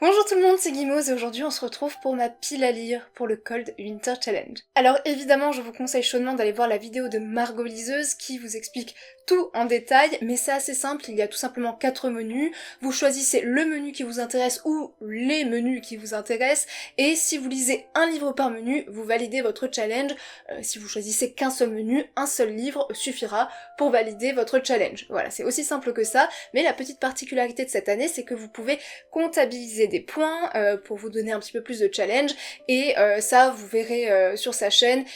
Bonjour tout le monde, c'est Guimauve et aujourd'hui on se retrouve pour ma pile à lire pour le Cold Winter Challenge. Alors évidemment je vous conseille chaudement d'aller voir la vidéo de Margot Liseuse qui vous explique tout en détail, mais c'est assez simple, il y a tout simplement 4 menus, vous choisissez le menu qui vous intéresse ou les menus qui vous intéressent, et si vous lisez un livre par menu, vous validez votre challenge. Si vous choisissez qu'un seul menu, un seul livre suffira pour valider votre challenge. Voilà, c'est aussi simple que ça, mais la petite particularité de cette année c'est que vous pouvez comptabiliser des points pour vous donner un petit peu plus de challenge, et ça vous verrez sur sa chaîne.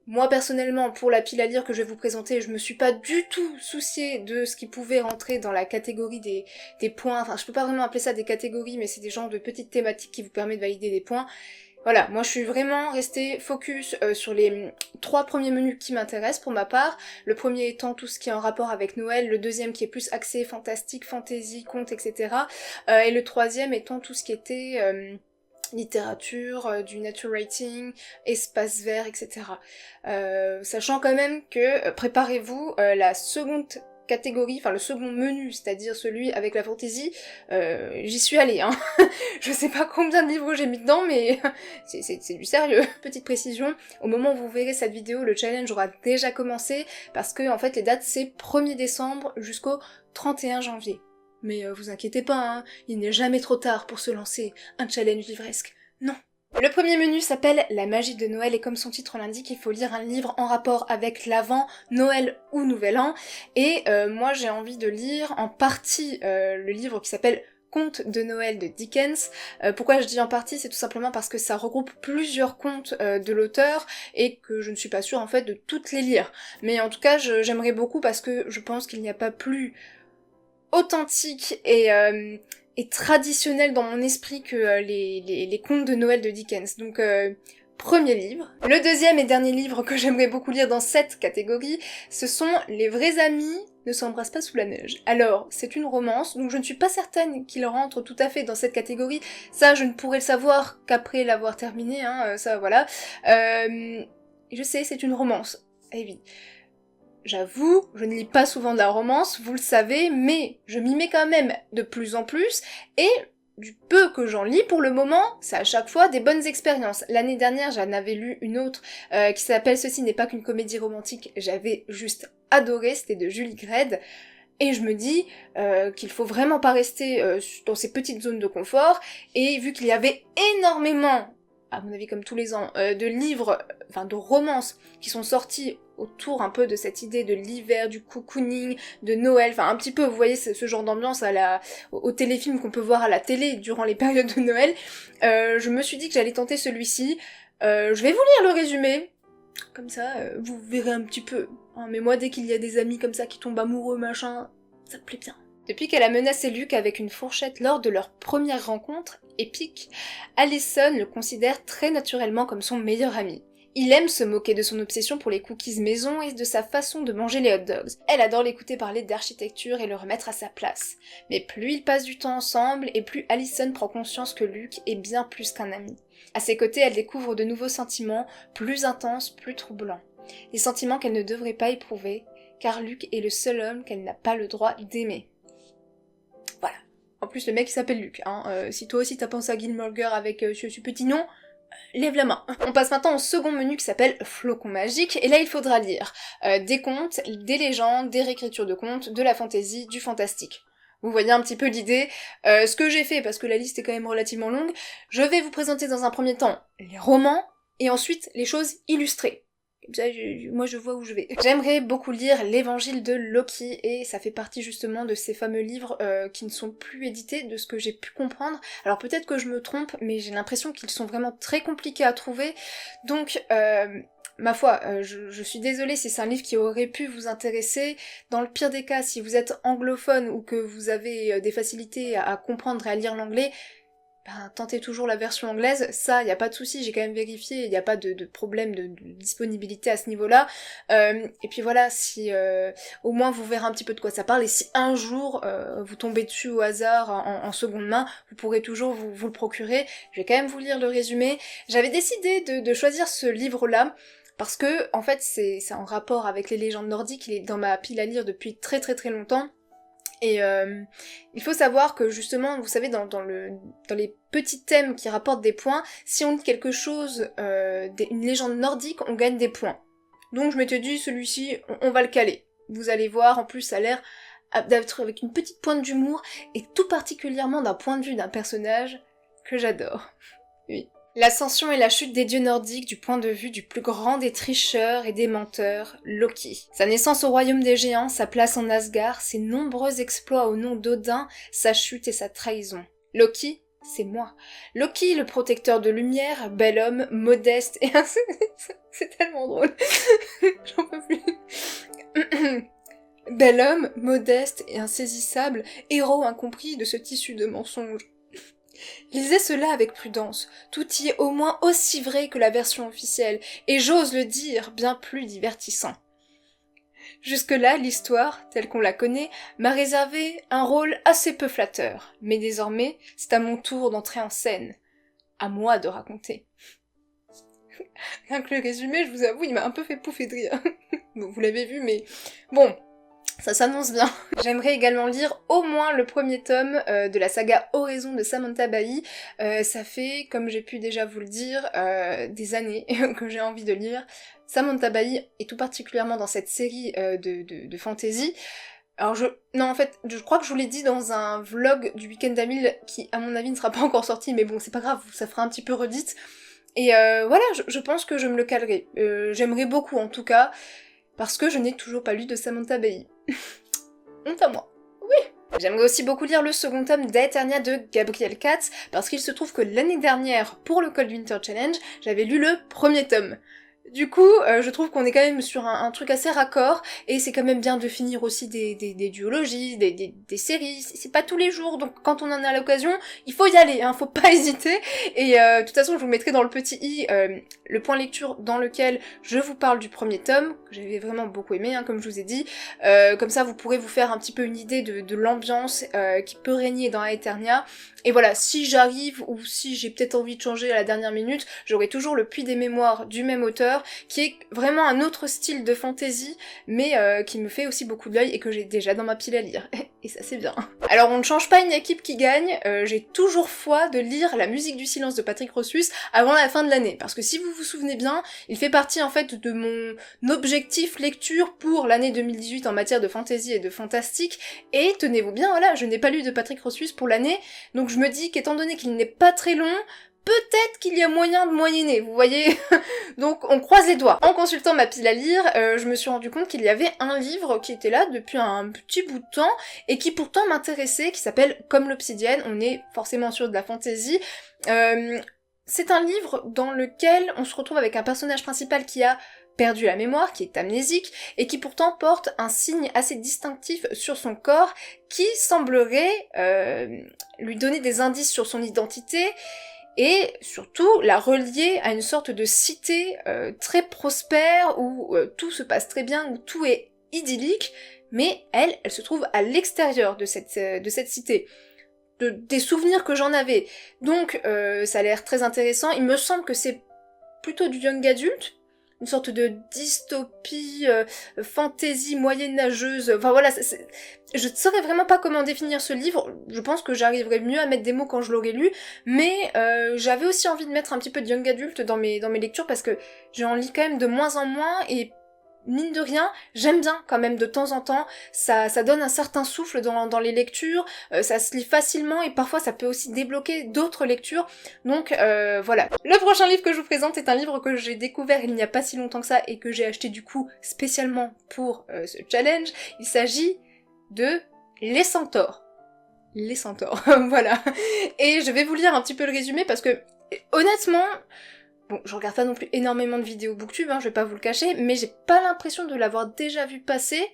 Moi personnellement, pour la pile à lire que je vais vous présenter, je me suis pas du tout souciée de ce qui pouvait rentrer dans la catégorie des points, enfin je peux pas vraiment appeler ça des catégories, mais c'est des genres de petites thématiques qui vous permettent de valider des points. Voilà, moi je suis vraiment restée focus sur les 3 premiers menus qui m'intéressent pour ma part. Le premier étant tout ce qui est en rapport avec Noël, le deuxième qui est plus axé fantastique, fantasy, conte, etc. Et le troisième étant tout ce qui était littérature, du nature writing, espace vert, etc. Sachant quand même que, préparez-vous, la seconde catégorie, enfin le second menu, c'est-à-dire celui avec la fantaisie, j'y suis allée, hein. Je sais pas combien de livres j'ai mis dedans, mais c'est du sérieux. Petite précision, au moment où vous verrez cette vidéo, le challenge aura déjà commencé, parce que en fait les dates c'est 1er décembre jusqu'au 31 janvier. Mais vous inquiétez pas, hein, il n'est jamais trop tard pour se lancer un challenge livresque. Non. Le premier menu s'appelle La magie de Noël et comme son titre l'indique, il faut lire un livre en rapport avec l'Avent, Noël ou Nouvel An. Et moi j'ai envie de lire en partie le livre qui s'appelle Contes de Noël de Dickens. Pourquoi je dis en partie, c'est tout simplement parce que ça regroupe plusieurs contes de l'auteur et que je ne suis pas sûre en fait de toutes les lire. Mais en tout cas j'aimerais beaucoup parce que je pense qu'il n'y a pas plus authentique et traditionnel dans mon esprit que les contes de Noël de Dickens. Donc premier livre. Le deuxième et dernier livre que j'aimerais beaucoup lire dans cette catégorie, ce sont Les vrais amis ne s'embrassent pas sous la neige. Alors, c'est une romance, donc je ne suis pas certaine qu'il rentre tout à fait dans cette catégorie. Ça, je ne pourrais le savoir qu'après l'avoir terminé, hein, ça voilà. Je sais, c'est une romance. Eh oui. J'avoue, je ne lis pas souvent de la romance, vous le savez, mais je m'y mets quand même de plus en plus, et du peu que j'en lis pour le moment, c'est à chaque fois des bonnes expériences. L'année dernière, j'en avais lu une autre qui s'appelle Ceci n'est pas qu'une comédie romantique, j'avais juste adoré, c'était de Julie Gredd, et je me dis qu'il faut vraiment pas rester dans ces petites zones de confort, et vu qu'il y avait énormément, à mon avis comme tous les ans, de livres, enfin de romances qui sont sortis autour un peu de cette idée de l'hiver, du cocooning, de Noël, enfin un petit peu, vous voyez, ce genre d'ambiance au téléfilm qu'on peut voir à la télé durant les périodes de Noël, je me suis dit que j'allais tenter celui-ci. Je vais vous lire le résumé, comme ça vous verrez un petit peu, hein, mais moi dès qu'il y a des amis comme ça qui tombent amoureux, machin, ça me plaît bien. Depuis qu'elle a menacé Luke avec une fourchette lors de leur première rencontre épique, Allison le considère très naturellement comme son meilleur ami. Il aime se moquer de son obsession pour les cookies maison et de sa façon de manger les hot dogs. Elle adore l'écouter parler d'architecture et le remettre à sa place. Mais plus ils passent du temps ensemble, et plus Allison prend conscience que Luke est bien plus qu'un ami. À ses côtés, elle découvre de nouveaux sentiments, plus intenses, plus troublants. Des sentiments qu'elle ne devrait pas éprouver, car Luke est le seul homme qu'elle n'a pas le droit d'aimer. Voilà. En plus, le mec il s'appelle Luke, hein. Si toi aussi t'as pensé à Gilmore Girl avec ce petit nom, lève la main. On passe maintenant au second menu qui s'appelle Flocon magique, et là il faudra lire des contes, des légendes, des réécritures de contes, de la fantaisie, du fantastique. Vous voyez un petit peu l'idée. Ce que j'ai fait, parce que la liste est quand même relativement longue, je vais vous présenter dans un premier temps les romans, et ensuite les choses illustrées. Comme ça, moi je vois où je vais. J'aimerais beaucoup lire l'évangile de Loki, et ça fait partie justement de ces fameux livres qui ne sont plus édités, de ce que j'ai pu comprendre. Alors peut-être que je me trompe, mais j'ai l'impression qu'ils sont vraiment très compliqués à trouver, donc ma foi, je suis désolée si c'est un livre qui aurait pu vous intéresser. Dans le pire des cas, si vous êtes anglophone ou que vous avez des facilités à comprendre et à lire l'anglais, ben, tentez toujours la version anglaise, ça, y a pas de souci, j'ai quand même vérifié, il n'y a pas de problème de disponibilité à ce niveau-là. Et puis voilà, si au moins vous verrez un petit peu de quoi ça parle, et si un jour vous tombez dessus au hasard en seconde main, vous pourrez toujours vous le procurer. Je vais quand même vous lire le résumé. J'avais décidé de choisir ce livre-là, parce que, en fait, c'est en rapport avec les légendes nordiques, il est dans ma pile à lire depuis très très très longtemps. Et il faut savoir que justement, vous savez, dans les petits thèmes qui rapportent des points, si on lit quelque chose, une légende nordique, on gagne des points. Donc je m'étais dit, celui-ci, on va le caler. Vous allez voir, en plus ça a l'air d'être avec une petite pointe d'humour, et tout particulièrement d'un point de vue d'un personnage que j'adore. Oui. L'ascension et la chute des dieux nordiques du point de vue du plus grand des tricheurs et des menteurs, Loki. Sa naissance au royaume des géants, sa place en Asgard, ses nombreux exploits au nom d'Odin, sa chute et sa trahison. Loki, c'est moi. Loki, le protecteur de lumière, bel homme, modeste et c'est tellement drôle. J'en peux plus. Bel homme, modeste et insaisissable, héros incompris de ce tissu de mensonges. Lisez cela avec prudence, tout y est au moins aussi vrai que la version officielle, et j'ose le dire, bien plus divertissant. Jusque-là, l'histoire, telle qu'on la connaît, m'a réservé un rôle assez peu flatteur, mais désormais, c'est à mon tour d'entrer en scène. À moi de raconter. Rien que le résumé, je vous avoue, il m'a un peu fait pouffer de rire. Bon, vous l'avez vu, mais bon... Ça s'annonce bien. J'aimerais également lire au moins le premier tome de la saga Oraison de Samantha Bailly. Ça fait, comme j'ai pu déjà vous le dire, des années que j'ai envie de lire Samantha Bailly, et tout particulièrement dans cette série de fantasy. Alors non, en fait, je crois que je vous l'ai dit dans un vlog du week-end d'Amil qui, à mon avis, ne sera pas encore sorti, mais bon, c'est pas grave, ça fera un petit peu redite. Et voilà, je pense que je me le calerai. J'aimerais beaucoup, en tout cas, parce que je n'ai toujours pas lu de Samantha Bailly. Honte à moi. Oui. J'aimerais aussi beaucoup lire le second tome d'Aeternia de Gabriel Katz, parce qu'il se trouve que l'année dernière, pour le Cold Winter Challenge, j'avais lu le premier tome. Du coup, je trouve qu'on est quand même sur un truc assez raccord, et c'est quand même bien de finir aussi des duologies, des séries, c'est pas tous les jours, donc quand on en a l'occasion, il faut y aller, hein, faut pas hésiter, et de toute façon je vous mettrai dans le petit i le point lecture dans lequel je vous parle du premier tome, que j'avais vraiment beaucoup aimé, hein, comme je vous ai dit, comme ça vous pourrez vous faire un petit peu une idée de l'ambiance qui peut régner dans Aeternia. Et voilà, si j'arrive ou si j'ai peut-être envie de changer à la dernière minute, j'aurai toujours le Puits des Mémoires du même auteur, qui est vraiment un autre style de fantasy, mais qui me fait aussi beaucoup d'œil et que j'ai déjà dans ma pile à lire. Et ça c'est bien. Alors on ne change pas une équipe qui gagne, j'ai toujours foi de lire La musique du silence de Patrick Rothfuss avant la fin de l'année, parce que si vous vous souvenez bien, il fait partie en fait de mon objectif lecture pour l'année 2018 en matière de fantasy et de fantastique, et tenez-vous bien, voilà, je n'ai pas lu de Patrick Rothfuss pour l'année, donc je me dis qu'étant donné qu'il n'est pas très long, peut-être qu'il y a moyen de moyenner, vous voyez. Donc on croise les doigts. En consultant ma pile à lire, je me suis rendu compte qu'il y avait un livre qui était là depuis un petit bout de temps, et qui pourtant m'intéressait, qui s'appelle Comme l'Obsidienne, on est forcément sur de la fantasy. C'est un livre dans lequel on se retrouve avec un personnage principal qui a perdu la mémoire, qui est amnésique, et qui pourtant porte un signe assez distinctif sur son corps, qui semblerait lui donner des indices sur son identité, et surtout la relier à une sorte de cité très prospère, où tout se passe très bien, où tout est idyllique, mais elle se trouve à l'extérieur de cette cité. Des souvenirs que j'en avais. Donc ça a l'air très intéressant, il me semble que c'est plutôt du young adulte, une sorte de dystopie, fantaisie moyenâgeuse, enfin voilà, je ne saurais vraiment pas comment définir ce livre, je pense que j'arriverai mieux à mettre des mots quand je l'aurai lu, mais j'avais aussi envie de mettre un petit peu de young adulte dans mes lectures, parce que j'en lis quand même de moins en moins, et mine de rien, j'aime bien quand même de temps en temps, ça donne un certain souffle dans les lectures, ça se lit facilement et parfois ça peut aussi débloquer d'autres lectures, donc voilà. Le prochain livre que je vous présente est un livre que j'ai découvert il n'y a pas si longtemps que ça et que j'ai acheté du coup spécialement pour ce challenge, il s'agit de Les Centaures. Les Centaures, voilà. Et je vais vous lire un petit peu le résumé parce que, honnêtement... Bon, je regarde pas non plus énormément de vidéos booktube, hein, je vais pas vous le cacher, mais j'ai pas l'impression de l'avoir déjà vu passer,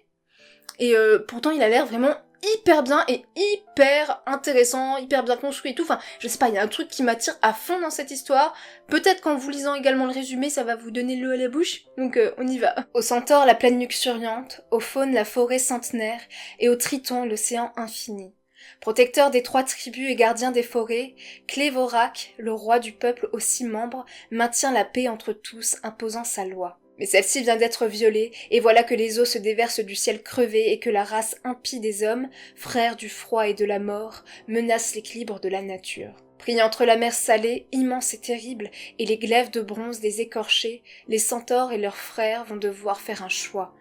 et pourtant il a l'air vraiment hyper bien et hyper intéressant, hyper bien construit et tout, enfin, je sais pas, il y a un truc qui m'attire à fond dans cette histoire, peut-être qu'en vous lisant également le résumé, ça va vous donner l'eau à la bouche, donc on y va. Au centaure, la pleine luxuriante, au faune, la forêt centenaire, et au triton, l'océan infini. Protecteur des 3 tribus et gardien des forêts, Clévorac, le roi du peuple aux 6 membres, maintient la paix entre tous, imposant sa loi. Mais celle-ci vient d'être violée, et voilà que les eaux se déversent du ciel crevé et que la race impie des hommes, frères du froid et de la mort, menace l'équilibre de la nature. Pris entre la mer salée, immense et terrible, et les glaives de bronze des écorchés, les centaures et leurs frères vont devoir faire un choix.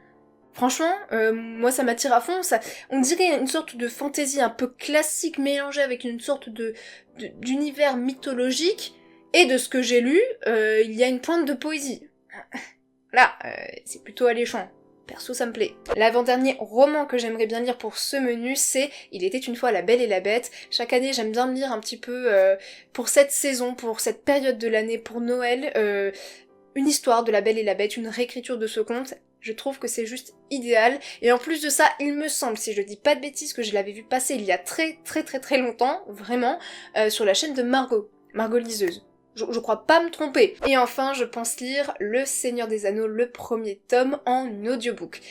Franchement, moi ça m'attire à fond, on dirait une sorte de fantaisie un peu classique mélangée avec une sorte d'univers mythologique, et de ce que j'ai lu, il y a une pointe de poésie. Là, c'est plutôt alléchant. Perso, ça me plaît. L'avant-dernier roman que j'aimerais bien lire pour ce menu, c'est Il était une fois la Belle et la Bête. Chaque année, j'aime bien le lire un petit peu pour cette saison, pour cette période de l'année, pour Noël. Une histoire de la Belle et la Bête, une réécriture de ce conte. Je trouve que c'est juste idéal. Et en plus de ça, il me semble, si je dis pas de bêtises, que je l'avais vu passer il y a très longtemps, vraiment, sur la chaîne de Margot Liseuse. Je crois pas me tromper. Et enfin, je pense lire Le Seigneur des Anneaux, le premier tome, en audiobook.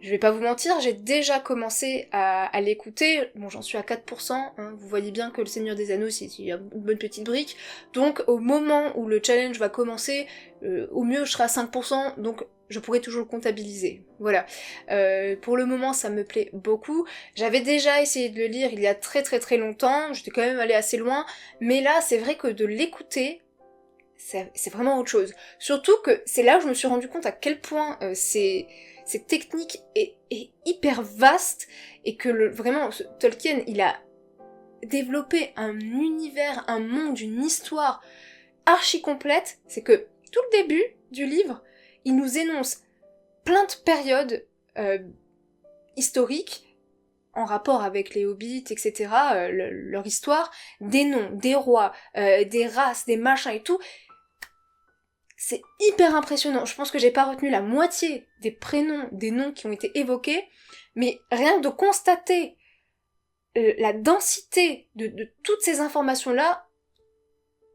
Je vais pas vous mentir, j'ai déjà commencé à l'écouter, bon j'en suis à 4%, hein, vous voyez bien que Le Seigneur des Anneaux c'est une bonne petite brique, donc au moment où le challenge va commencer, au mieux je serai à 5%, donc je pourrai toujours le comptabiliser, voilà. Pour le moment ça me plaît beaucoup, j'avais déjà essayé de le lire il y a très longtemps, j'étais quand même allée assez loin, mais là c'est vrai que de l'écouter, c'est vraiment autre chose. Surtout que c'est là où je me suis rendu compte à quel point cette technique est hyper vaste et que vraiment Tolkien il a développé un univers, un monde, une histoire archi complète. C'est que tout le début du livre, il nous énonce plein de périodes historiques en rapport avec les hobbits, etc., leur histoire, des noms, des rois, des races, des machins et tout. C'est hyper impressionnant. Je pense que j'ai pas retenu la moitié des prénoms, des noms qui ont été évoqués, mais rien que de constater la densité de toutes ces informations-là,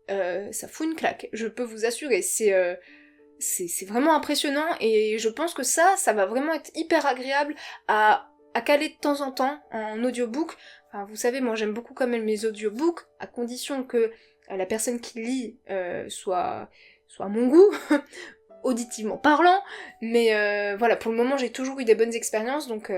ça fout une claque. Je peux vous assurer, c'est vraiment impressionnant et je pense que ça va vraiment être hyper agréable à caler de temps en temps en audiobook. Enfin, vous savez, moi j'aime beaucoup quand même mes audiobooks, à condition que la personne qui lit soit à mon goût, auditivement parlant, mais voilà, pour le moment j'ai toujours eu des bonnes expériences, donc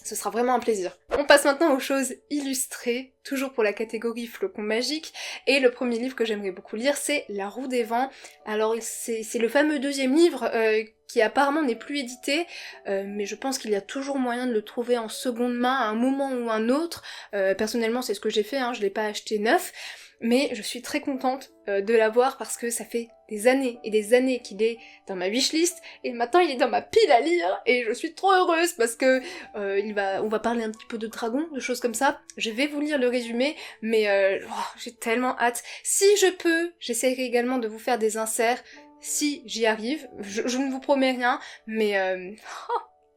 ce sera vraiment un plaisir. On passe maintenant aux choses illustrées, toujours pour la catégorie flocons magiques, et le premier livre que j'aimerais beaucoup lire, c'est La Roue des Vents. Alors c'est le fameux deuxième livre qui apparemment n'est plus édité, mais je pense qu'il y a toujours moyen de le trouver en seconde main à un moment ou un autre. Personnellement c'est ce que j'ai fait, hein, je l'ai pas acheté neuf, mais je suis très contente de l'avoir parce que ça fait des années et des années qu'il est dans ma wishlist et maintenant il est dans ma pile à lire et je suis trop heureuse parce que on va parler un petit peu de dragons, de choses comme ça. Je vais vous lire le résumé, mais j'ai tellement hâte. Si je peux, j'essaierai également de vous faire des inserts si j'y arrive. Je ne vous promets rien, mais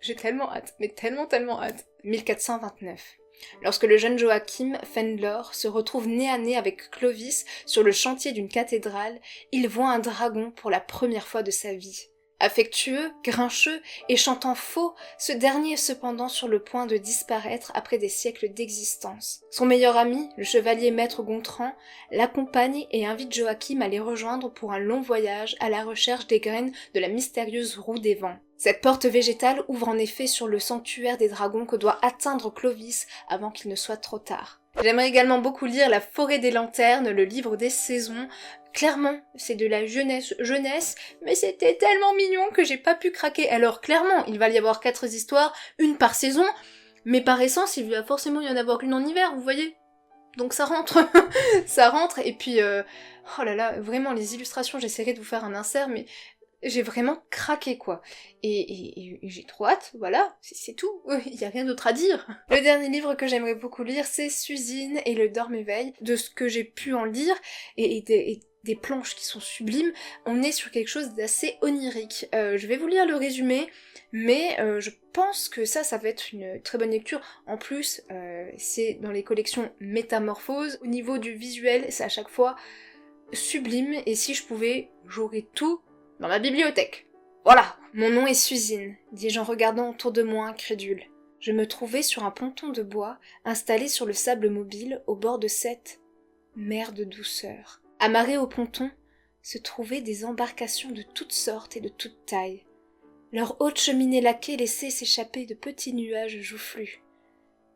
j'ai tellement hâte, mais tellement hâte. 1429. Lorsque le jeune Joachim Fendler se retrouve nez à nez avec Clovis sur le chantier d'une cathédrale, il voit un dragon pour la première fois de sa vie. Affectueux, grincheux et chantant faux, ce dernier est cependant sur le point de disparaître après des siècles d'existence. Son meilleur ami, le chevalier maître Gontran, l'accompagne et invite Joachim à les rejoindre pour un long voyage à la recherche des graines de la mystérieuse roue des vents. Cette porte végétale ouvre en effet sur le sanctuaire des dragons que doit atteindre Clovis avant qu'il ne soit trop tard. J'aimerais également beaucoup lire La Forêt des Lanternes, le livre des saisons. Clairement, c'est de la jeunesse, mais c'était tellement mignon que j'ai pas pu craquer. Alors clairement, il va y avoir 4 histoires, une par saison, mais par essence, il va forcément y en avoir une en hiver, vous voyez ? Donc ça rentre, ça rentre, et puis, oh là là, vraiment, les illustrations, j'essaierai de vous faire un insert, mais j'ai vraiment craqué quoi. Et j'ai trop hâte, voilà, c'est tout, il y a rien d'autre à dire. Le dernier livre que j'aimerais beaucoup lire, c'est Suzine et le Dorme-Éveil. De ce que j'ai pu en lire, et des planches qui sont sublimes, on est sur quelque chose d'assez onirique. Je vais vous lire le résumé, mais je pense que ça va être une très bonne lecture. En plus, c'est dans les collections Métamorphose. Au niveau du visuel, c'est à chaque fois sublime, et si je pouvais, j'aurais tout dans ma bibliothèque. Voilà, mon nom est Suzine, dis-je en regardant autour de moi incrédule. Je me trouvais sur un ponton de bois, installé sur le sable mobile, au bord de cette mer de douceur. Amarré au ponton, se trouvaient des embarcations de toutes sortes et de toutes tailles. Leurs hautes cheminées laquées laissaient s'échapper de petits nuages joufflus.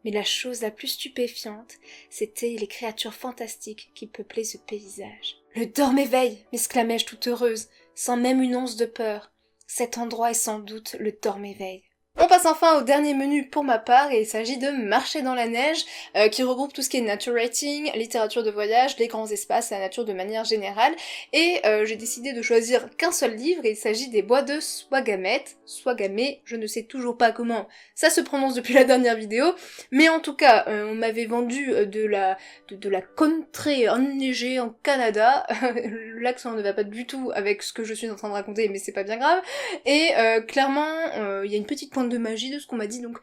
Mais la chose la plus stupéfiante, c'étaient les créatures fantastiques qui peuplaient ce paysage. « Le Dorméveil !» m'exclamai-je toute heureuse, sans même une once de peur. Cet endroit est sans doute le Dorméveil. On passe enfin au dernier menu pour ma part et il s'agit de Marcher dans la neige qui regroupe tout ce qui est nature rating, littérature de voyage, les grands espaces, la nature de manière générale et j'ai décidé de choisir qu'un seul livre et il s'agit des bois de Swagamet, je ne sais toujours pas comment ça se prononce depuis la dernière vidéo, mais en tout cas on m'avait vendu de la contrée enneigée en Canada, l'accent ne va pas du tout avec ce que je suis en train de raconter mais c'est pas bien grave, et clairement il y a une petite pointe de magie de ce qu'on m'a dit, donc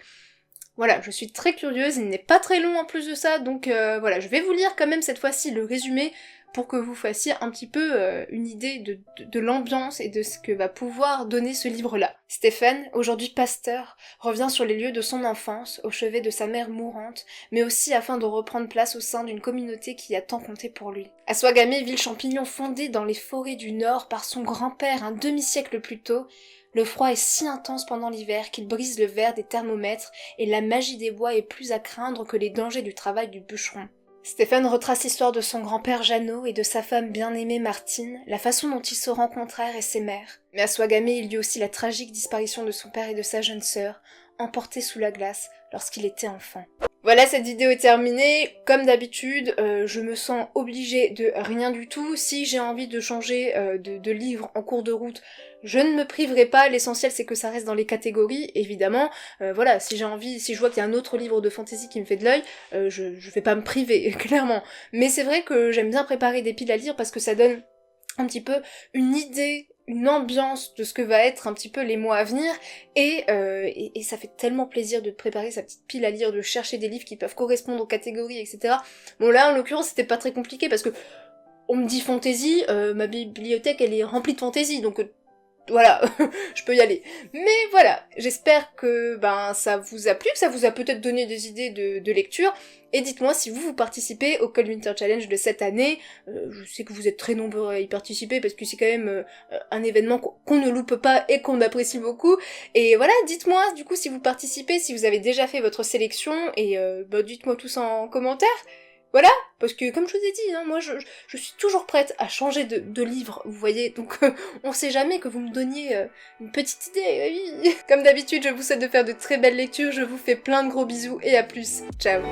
voilà, je suis très curieuse, il n'est pas très long en plus de ça, donc voilà, je vais vous lire quand même cette fois-ci le résumé pour que vous fassiez un petit peu une idée de l'ambiance et de ce que va pouvoir donner ce livre-là. Stephen, aujourd'hui pasteur, revient sur les lieux de son enfance, au chevet de sa mère mourante, mais aussi afin de reprendre place au sein d'une communauté qui a tant compté pour lui. À Swagamé, ville champignon fondée dans les forêts du Nord par son grand-père un demi-siècle plus tôt, le froid est si intense pendant l'hiver qu'il brise le verre des thermomètres et la magie des bois est plus à craindre que les dangers du travail du bûcheron. Stephen retrace l'histoire de son grand-père Jeannot et de sa femme bien-aimée Martine, la façon dont ils se rencontrèrent et s'aimèrent. Mais à Swagamé, il y eut aussi la tragique disparition de son père et de sa jeune sœur, emportés sous la glace lorsqu'il était enfant. Voilà, cette vidéo est terminée. Comme d'habitude, je me sens obligée de rien du tout. Si j'ai envie de changer de livre en cours de route, je ne me priverai pas. L'essentiel, c'est que ça reste dans les catégories, évidemment. Voilà, si j'ai envie, si je vois qu'il y a un autre livre de fantasy qui me fait de l'œil, je vais pas me priver, clairement. Mais c'est vrai que j'aime bien préparer des piles à lire parce que ça donne un petit peu une idée, une ambiance de ce que va être un petit peu les mois à venir, et ça fait tellement plaisir de préparer sa petite pile à lire, de chercher des livres qui peuvent correspondre aux catégories, etc. Bon là, en l'occurrence, c'était pas très compliqué, parce que on me dit fantasy, ma bibliothèque elle est remplie de fantasy, donc voilà, je peux y aller. Mais voilà, j'espère que ça vous a plu, que ça vous a peut-être donné des idées de lecture, et dites-moi si vous participez au Cold Winter Challenge de cette année. Je sais que vous êtes très nombreux à y participer parce que c'est quand même un événement qu'on ne loupe pas et qu'on apprécie beaucoup. Et voilà, dites-moi du coup si vous participez, si vous avez déjà fait votre sélection, et dites-moi tout ça en commentaire. Voilà, parce que comme je vous ai dit, hein, moi je suis toujours prête à changer de livre, vous voyez, donc on sait jamais que vous me donniez une petite idée, oui. Comme d'habitude, je vous souhaite de faire de très belles lectures, je vous fais plein de gros bisous et à plus, ciao.